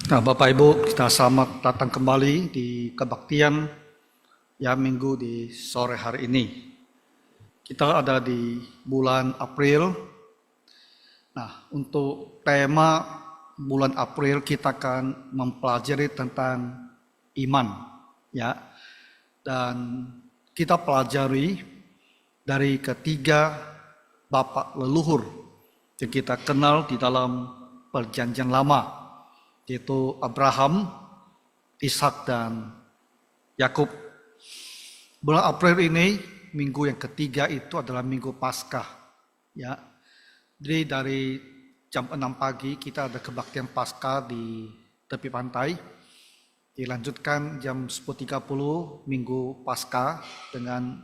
Nah, Bapak Ibu, kita selamat datang kembali di kebaktian ya minggu di sore hari ini. Kita ada di bulan April. Nah, untuk tema bulan April kita akan mempelajari tentang iman, ya. Dan kita pelajari dari ketiga bapak leluhur yang kita kenal di dalam Perjanjian Lama, yaitu Abraham, Ishak, dan Yakub. Bulan April ini, minggu yang ketiga itu adalah minggu Paskah. Ya, jadi dari jam 6 pagi kita ada kebaktian Paskah di tepi pantai. Dilanjutkan jam 10.30 minggu Paskah dengan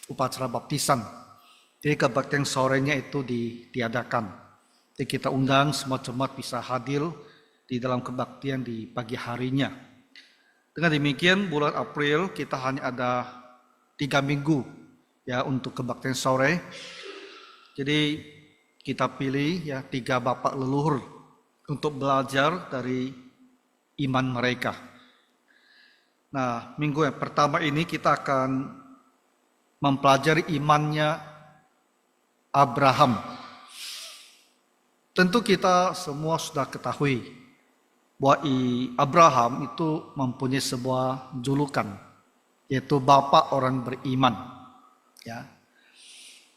upacara baptisan. Jadi kebaktian sorenya itu diadakan. Jadi kita undang semua jemaat bisa hadir di dalam kebaktian di pagi harinya. Dengan demikian bulan April kita hanya ada 3 minggu ya untuk kebaktian sore. Jadi kita pilih ya 3 bapak leluhur untuk belajar dari iman mereka. Nah, minggu yang pertama ini kita akan mempelajari imannya Abraham. Tentu kita semua sudah ketahui bahwa Abraham itu mempunyai sebuah julukan, yaitu Bapak orang beriman. Ya.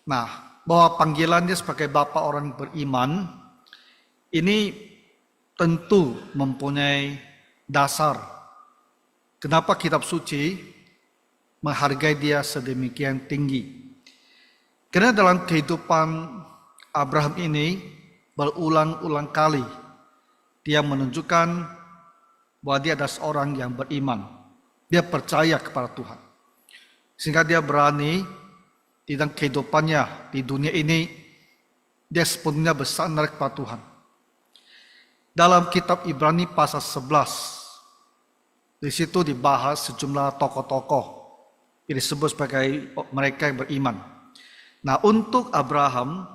Nah, bahwa panggilannya sebagai Bapak orang beriman ini tentu mempunyai dasar. Kenapa kitab suci menghargai dia sedemikian tinggi? Karena dalam kehidupan Abraham ini berulang-ulang kali dia menunjukkan bahwa dia adalah seorang yang beriman. Dia percaya kepada Tuhan. Sehingga dia berani di dalam kehidupannya di dunia ini, dia sepenuhnya bersandar kepada Tuhan. Dalam kitab Ibrani pasal 11, di situ dibahas sejumlah tokoh-tokoh yang disebut sebagai mereka yang beriman. Nah, untuk Abraham,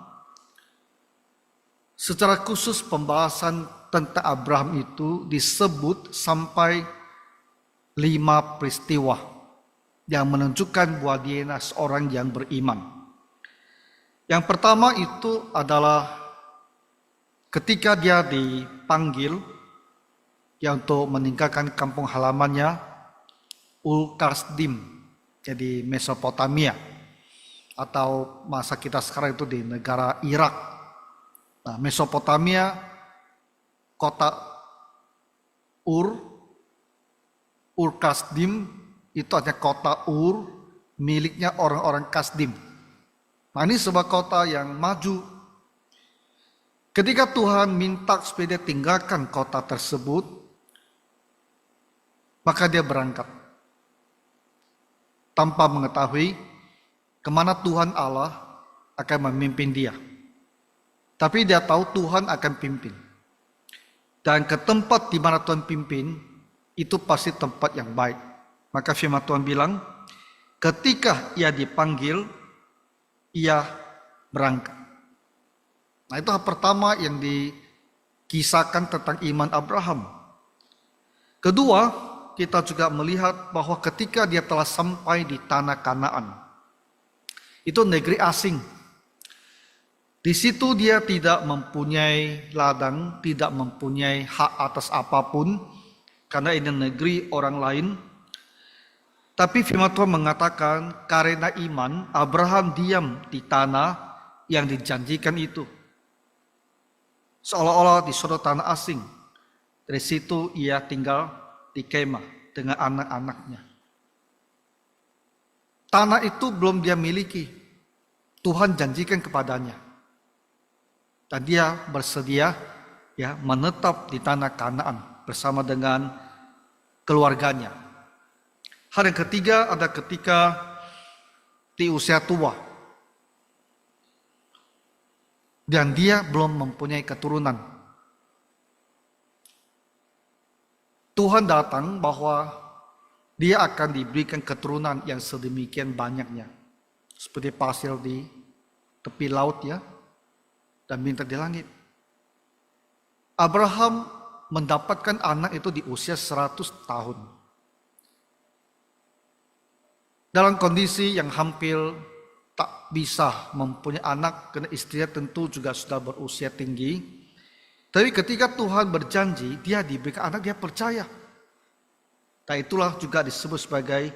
secara khusus pembahasan tentang Abraham itu disebut sampai 5 peristiwa yang menunjukkan bahwa dia adalah seorang yang beriman. Yang pertama itu adalah ketika dia dipanggil ya untuk meninggalkan kampung halamannya Ul-Kasdim, jadi Mesopotamia, atau masa kita sekarang itu di negara Irak. Nah, Mesopotamia, kota Ur-Kasdim itu hanya kota Ur miliknya orang-orang Kasdim. Nah, ini sebuah kota yang maju. Ketika Tuhan minta supaya dia tinggalkan kota tersebut, maka dia berangkat tanpa mengetahui kemana Tuhan Allah akan memimpin dia. Tapi dia tahu Tuhan akan pimpin. Dan ke tempat di mana Tuhan pimpin, itu pasti tempat yang baik. Maka firman Tuhan bilang, ketika ia dipanggil, ia berangkat. Nah, itu hal pertama yang dikisahkan tentang iman Abraham. Kedua, kita juga melihat bahwa ketika dia telah sampai di tanah Kanaan, itu negeri asing. Di situ dia tidak mempunyai ladang, tidak mempunyai hak atas apapun, karena ini negeri orang lain. Tapi firman Tuhan mengatakan, karena iman, Abraham diam di tanah yang dijanjikan itu. Seolah-olah di suatu tanah asing. Dari situ ia tinggal di kemah dengan anak-anaknya. Tanah itu belum dia miliki. Tuhan janjikan kepadanya. Dan dia bersedia ya menetap di tanah Kanaan bersama dengan keluarganya. Hal yang ketiga ada ketika di usia tua. Dan dia belum mempunyai keturunan. Tuhan datang bahwa dia akan diberikan keturunan yang sedemikian banyaknya. Seperti pasir di tepi laut ya, dan bintang di langit. Abraham mendapatkan anak itu di usia 100 tahun. Dalam kondisi yang hampir tak bisa mempunyai anak, karena istrinya tentu juga sudah berusia tinggi. Tapi ketika Tuhan berjanji, dia diberikan anak, dia percaya. Dan itulah juga disebut sebagai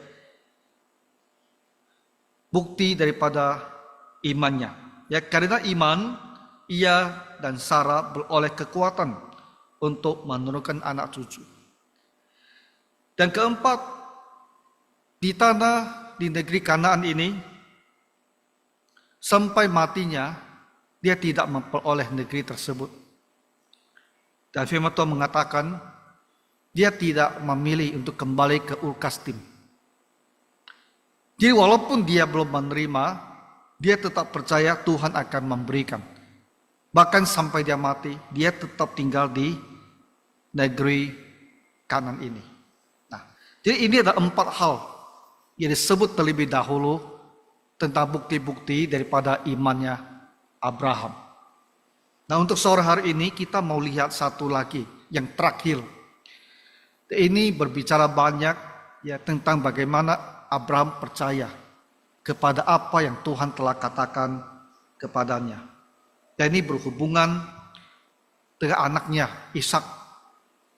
bukti daripada imannya. Ya, karena iman, ia dan Sarah beroleh kekuatan untuk menurunkan anak cucu. Dan keempat, di negeri Kanaan ini, sampai matinya, dia tidak memperoleh negeri tersebut. Dan firman Tuhan mengatakan, dia tidak memilih untuk kembali ke Ur Kasdim. Jadi walaupun dia belum menerima, dia tetap percaya Tuhan akan memberikan. Bahkan sampai dia mati, dia tetap tinggal di negeri Kanaan ini. Nah, jadi ini ada 4 hal yang disebut terlebih dahulu tentang bukti-bukti daripada imannya Abraham. Nah, untuk sore hari ini kita mau lihat satu lagi yang terakhir. Ini berbicara banyak ya tentang bagaimana Abraham percaya kepada apa yang Tuhan telah katakan kepadanya. Dan ini berhubungan dengan anaknya Ishak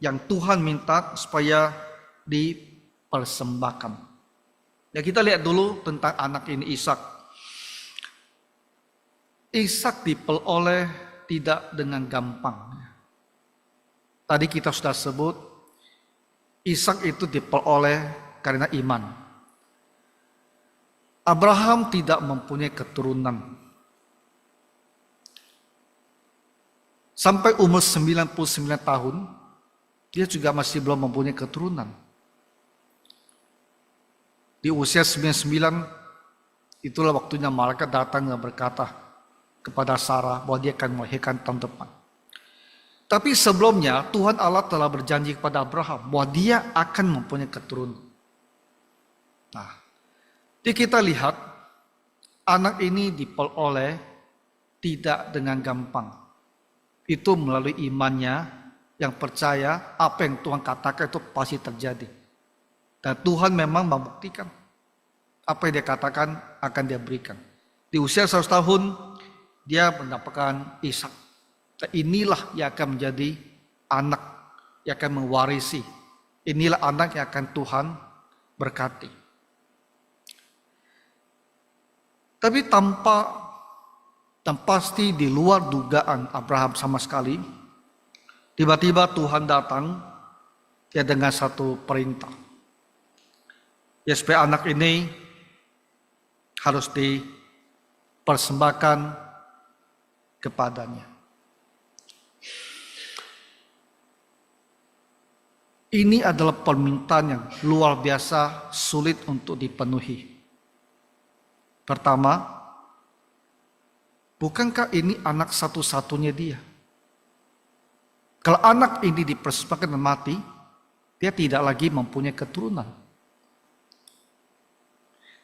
yang Tuhan minta supaya dipersembahkan. Ya, kita lihat dulu tentang anak ini Ishak. Ishak diperoleh tidak dengan gampang. Tadi kita sudah sebut, Ishak itu diperoleh karena iman. Abraham tidak mempunyai keturunan. Sampai umur 99 tahun, dia juga masih belum mempunyai keturunan. Di usia 99, itulah waktunya malaikat datang dan berkata kepada Sarah bahwa dia akan melahirkan tahun depan. Tapi sebelumnya Tuhan Allah telah berjanji kepada Abraham bahwa dia akan mempunyai keturunan. Nah, jadi kita lihat anak ini diperoleh tidak dengan gampang. Itu melalui imannya yang percaya apa yang Tuhan katakan itu pasti terjadi. Dan Tuhan memang membuktikan apa yang dia katakan akan dia berikan. Di usia 100 tahun dia mendapatkan Ishak. Dan inilah yang akan menjadi anak yang akan mewarisi. Inilah anak yang akan Tuhan berkati. Tapi dan pasti di luar dugaan Abraham sama sekali, tiba-tiba Tuhan datang ya dengan satu perintah. Ya, supaya anak ini harus dipersembahkan kepadanya. Ini adalah permintaan yang luar biasa sulit untuk dipenuhi. Pertama, bukankah ini anak satu-satunya dia? Kalau anak ini dipersembahkan dan mati, dia tidak lagi mempunyai keturunan.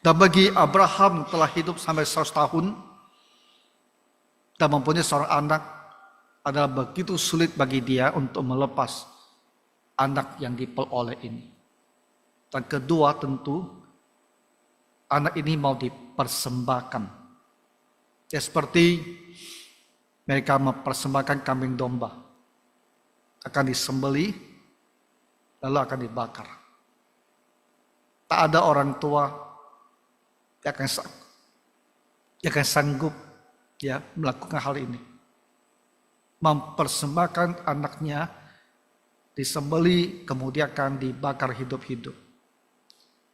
Dan bagi Abraham telah hidup sampai 100 tahun dan mempunyai seorang anak adalah begitu sulit bagi dia untuk melepas anak yang diperoleh ini. Dan kedua tentu anak ini mau dipersembahkan. Ya, seperti mereka mempersembahkan kambing domba. Akan disembelih lalu akan dibakar. Tak ada orang tua yang akan sanggup ya melakukan hal ini. Mempersembahkan anaknya disembelih kemudian akan dibakar hidup-hidup.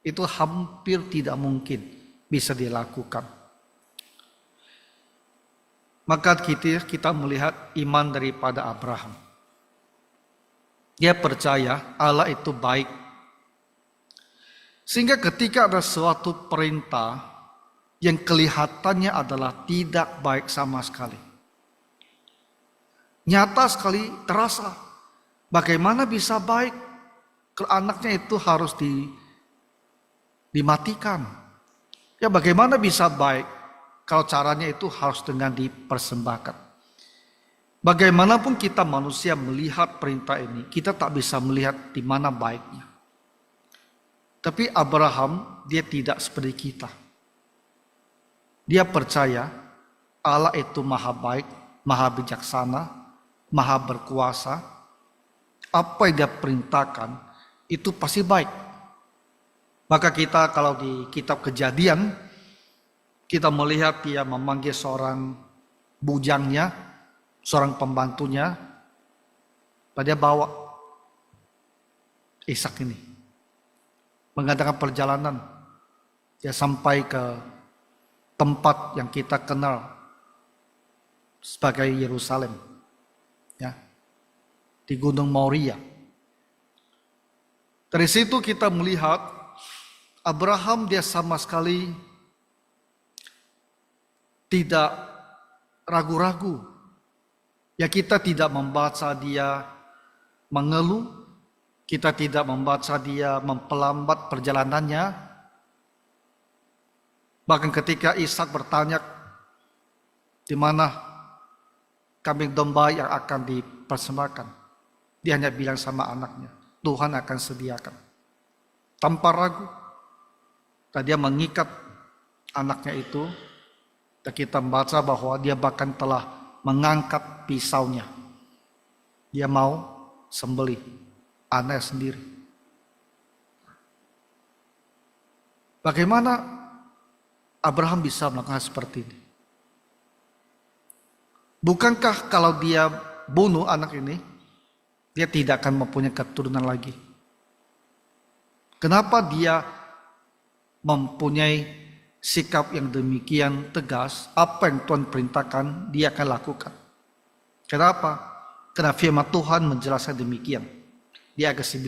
Itu hampir tidak mungkin bisa dilakukan. Maka kita melihat iman daripada Abraham. Dia percaya Allah itu baik. Sehingga ketika ada suatu perintah yang kelihatannya adalah tidak baik sama sekali. Nyata sekali terasa. Bagaimana bisa baik kalau anaknya itu harus dimatikan. Ya, bagaimana bisa baik kalau caranya itu harus dengan dipersembahkan. Bagaimanapun kita manusia melihat perintah ini, kita tak bisa melihat di mana baiknya. Tapi Abraham, dia tidak seperti kita. Dia percaya Allah itu maha baik, maha bijaksana, maha berkuasa. Apa yang dia perintahkan itu pasti baik. Maka kita kalau di kitab Kejadian, kita melihat dia memanggil seorang bujangnya, seorang pembantunya, dia bawa Ishak ini. Mengadakan perjalanan, dia sampai ke tempat yang kita kenal sebagai Yerusalem, ya, di Gunung Moria. Dari situ kita melihat Abraham dia sama sekali tidak ragu-ragu. Ya, kita tidak membaca dia mengeluh, kita tidak membaca dia memperlambat perjalanannya. Bahkan ketika Ishak bertanya, di mana kambing domba yang akan dipersembahkan, dia hanya bilang sama anaknya, Tuhan akan sediakan. Tanpa ragu, dia mengikat anaknya itu, dan kita membaca bahwa dia bahkan telah mengangkat pisaunya. Dia mau sembelih anaknya sendiri. Bagaimana Abraham bisa melakukan seperti ini? Bukankah kalau dia bunuh anak ini, dia tidak akan mempunyai keturunan lagi? Kenapa dia mempunyai sikap yang demikian tegas? Apa yang Tuhan perintahkan, dia akan lakukan. Kenapa? Karena firman Tuhan menjelaskan demikian. Di ayat 19.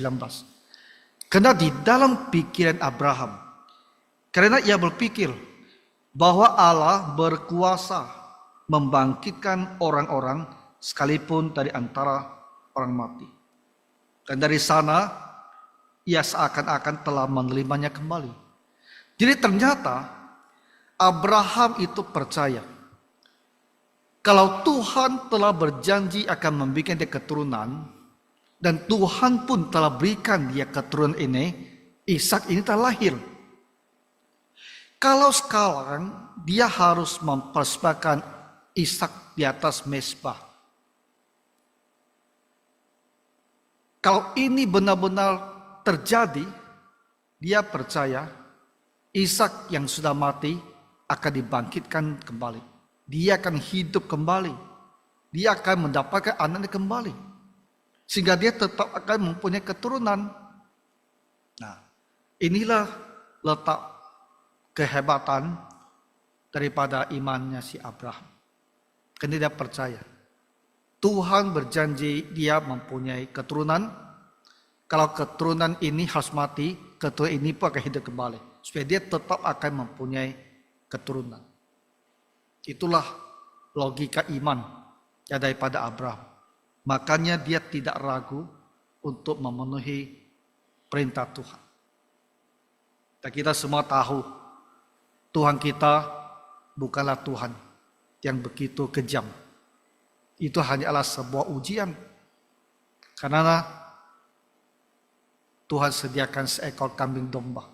Karena di dalam pikiran Abraham, karena ia berpikir bahwa Allah berkuasa membangkitkan orang-orang sekalipun dari antara orang mati. Dan dari sana ia seakan-akan telah menerimanya kembali. Jadi ternyata Abraham itu percaya kalau Tuhan telah berjanji akan membuat dia keturunan, dan Tuhan pun telah berikan dia keturunan ini, Ishak ini telah lahir. Kalau sekarang dia harus mempersembahkan Ishak di atas mezbah. Kalau ini benar-benar terjadi, dia percaya Ishak yang sudah mati akan dibangkitkan kembali. Dia akan hidup kembali. Dia akan mendapatkan anaknya kembali. Sehingga dia tetap akan mempunyai keturunan. Nah, inilah letak kehebatan daripada imannya si Abraham. Karena dia percaya Tuhan berjanji dia mempunyai keturunan. Kalau keturunan ini harus mati, keturunan ini pun akan hidup kembali. Supaya dia tetap akan mempunyai keturunan. Itulah logika iman ya daripada Abraham. Makanya dia tidak ragu untuk memenuhi perintah Tuhan. Dan kita semua tahu Tuhan kita bukanlah Tuhan yang begitu kejam. Itu hanyalah sebuah ujian. Karena Tuhan sediakan seekor kambing domba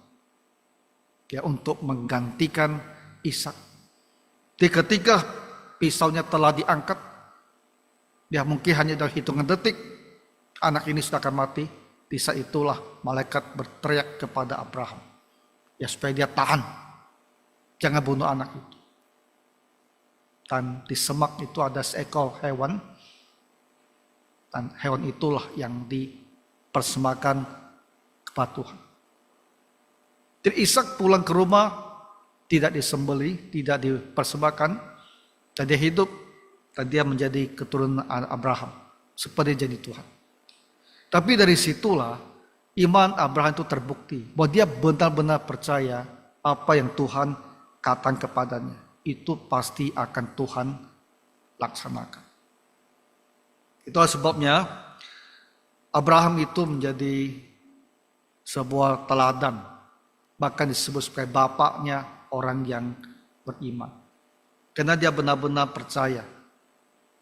ya untuk menggantikan Ishak. Di ketika pisaunya telah diangkat, ya mungkin hanya dalam hitungan detik anak ini sudah akan mati. Di saat itulah malaikat berteriak kepada Abraham, ya supaya dia tahan, jangan bunuh anak itu. Dan di semak itu ada seekor hewan, dan hewan itulah yang dipersembahkan kepada Tuhan. Jadi Ishak pulang ke rumah, tidak disembelih, tidak dipersembahkan, dan dia hidup, dan dia menjadi keturunan Abraham, seperti jadi Tuhan. Tapi dari situlah iman Abraham itu terbukti, bahwa dia benar-benar percaya apa yang Tuhan katakan kepadanya. Itu pasti akan Tuhan laksanakan. Itulah sebabnya Abraham itu menjadi sebuah teladan. Bahkan disebut sebagai bapaknya orang yang beriman. Karena dia benar-benar percaya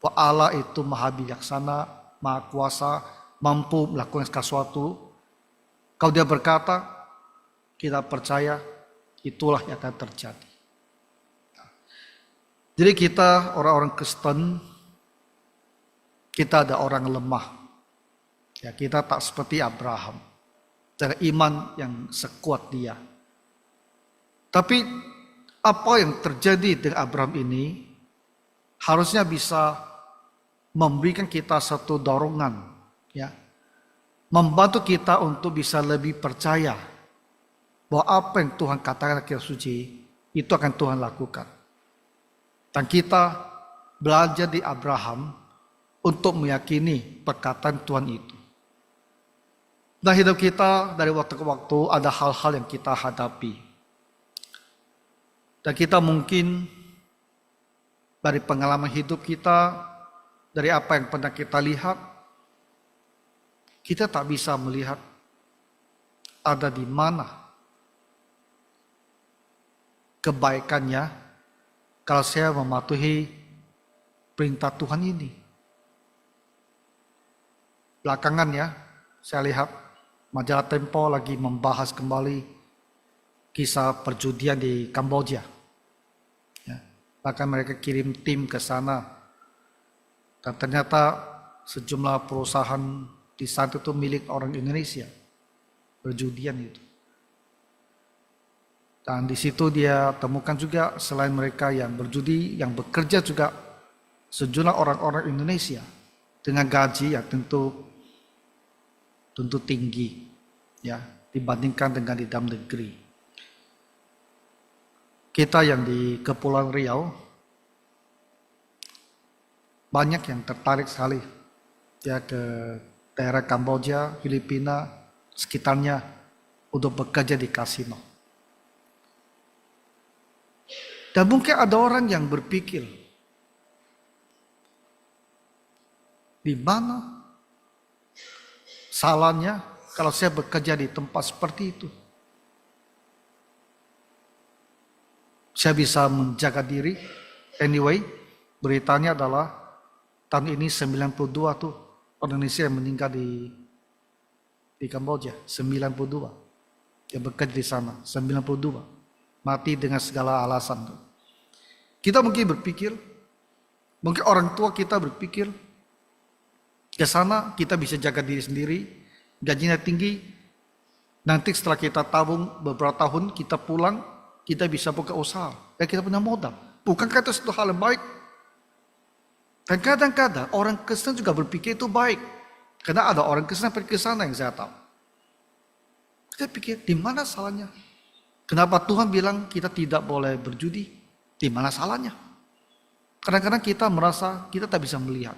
bahwa Allah itu maha bijaksana, maha kuasa, mampu melakukan sesuatu. Kalau dia berkata, kita percaya, itulah yang akan terjadi. Jadi kita orang-orang Kristen, kita ada orang lemah. Ya, kita tak seperti Abraham, dengan iman yang sekuat dia. Tapi apa yang terjadi dengan Abraham ini harusnya bisa memberikan kita satu dorongan, ya, membantu kita untuk bisa lebih percaya bahwa apa yang Tuhan katakan dalam Kitab Suci itu akan Tuhan lakukan. Dan kita belajar di Abraham untuk meyakini perkataan Tuhan itu. Nah, hidup kita dari waktu ke waktu ada hal-hal yang kita hadapi. Dan kita mungkin dari pengalaman hidup kita, dari apa yang pernah kita lihat, kita tak bisa melihat ada di mana kebaikannya kalau saya mematuhi perintah Tuhan ini. Belakangan ya, saya lihat majalah Tempo lagi membahas kembali kisah perjudian di Kamboja. Ya, bahkan mereka kirim tim ke sana. Dan ternyata sejumlah perusahaan di sana itu milik orang Indonesia. Perjudian itu. Dan di situ dia temukan juga selain mereka yang berjudi, yang bekerja juga sejumlah orang-orang Indonesia dengan gaji yang tentu tinggi, ya, dibandingkan dengan di dalam negeri. Kita yang di Kepulauan Riau banyak yang tertarik sekali ya ke daerah Kamboja, Filipina, sekitarnya untuk bekerja di kasino. Dan mungkin ada orang yang berpikir, di mana salahnya kalau saya bekerja di tempat seperti itu? Saya bisa menjaga diri. Anyway, beritanya adalah tahun ini 92 tuh orang Indonesia yang meninggal di Kamboja. 92. Yang bekerja di sana. 92. Mati dengan segala alasan tuh. Kita mungkin berpikir, mungkin orang tua kita berpikir, ke sana kita bisa jaga diri sendiri, gajinya tinggi, nanti setelah kita tabung beberapa tahun, kita pulang, kita bisa buka usaha, dan kita punya modal. Bukankah itu satu hal yang baik? Dan kadang-kadang orang Kristen juga berpikir itu baik, karena ada orang Kristen pergi ke sana yang saya tahu. Kita pikir, di mana salahnya? Kenapa Tuhan bilang kita tidak boleh berjudi? Di mana salahnya? Kadang-kadang kita merasa kita tak bisa melihat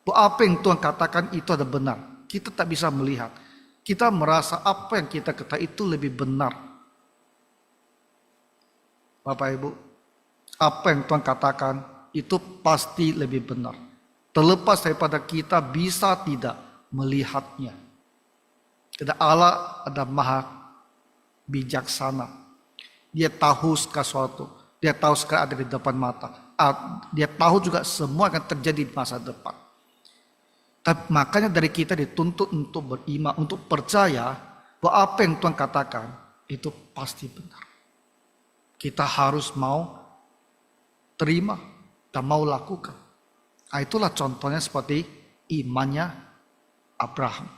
bahwa apa yang Tuhan katakan itu ada benar. Kita tak bisa melihat. Kita merasa apa yang kita katakan itu lebih benar. Bapak Ibu, apa yang Tuhan katakan itu pasti lebih benar. Terlepas daripada kita bisa tidak melihatnya. Karena Allah ada maha bijaksana. Dia tahu sesuatu. Dia tahu sekarang ada di depan mata. Dia tahu juga semua akan terjadi di masa depan. Tapi makanya dari kita dituntut untuk beriman, untuk percaya bahwa apa yang Tuhan katakan itu pasti benar. Kita harus mau terima dan mau lakukan. Nah, itulah contohnya seperti imannya Abraham.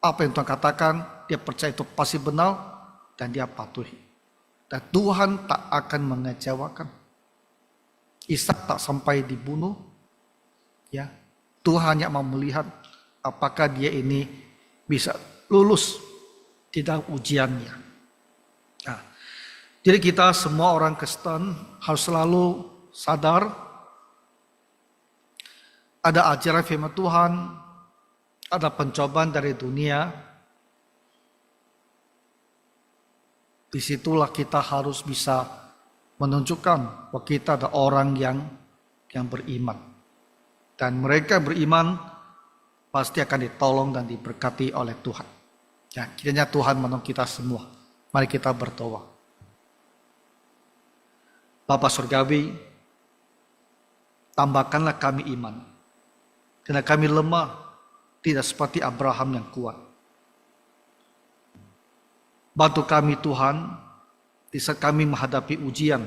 Apa yang Tuhan katakan, dia percaya itu pasti benar dan dia patuhi. Dan Tuhan tak akan mengecewakan. Ishak tak sampai dibunuh. Ya, Tuhan hanya mau melihat apakah dia ini bisa lulus di dalam ujiannya. Nah, jadi kita semua orang Kristen harus selalu sadar ada ajaran firman Tuhan, ada pencobaan dari dunia. Disitulah kita harus bisa menunjukkan bahwa kita ada orang yang beriman. Dan mereka beriman pasti akan ditolong dan diberkati oleh Tuhan. Ya, kiranya Tuhan menolong kita semua. Mari kita berdoa. Bapa Surgawi, tambahkanlah kami iman. Karena kami lemah, tidak seperti Abraham yang kuat. Bantu kami Tuhan, di saat kami menghadapi ujian.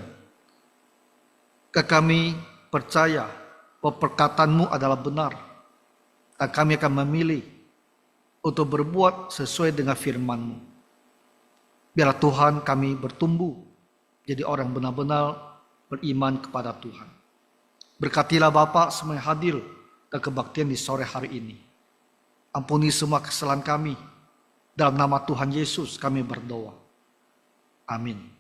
Kami percaya bahwa perkataan-Mu adalah benar. Dan kami akan memilih untuk berbuat sesuai dengan firman-Mu. Biarlah Tuhan kami bertumbuh jadi orang benar-benar beriman kepada Tuhan. Berkatilah Bapa semua yang hadir dan kebaktian di sore hari ini. Ampuni semua kesalahan kami. Dalam nama Tuhan Yesus kami berdoa. Amin.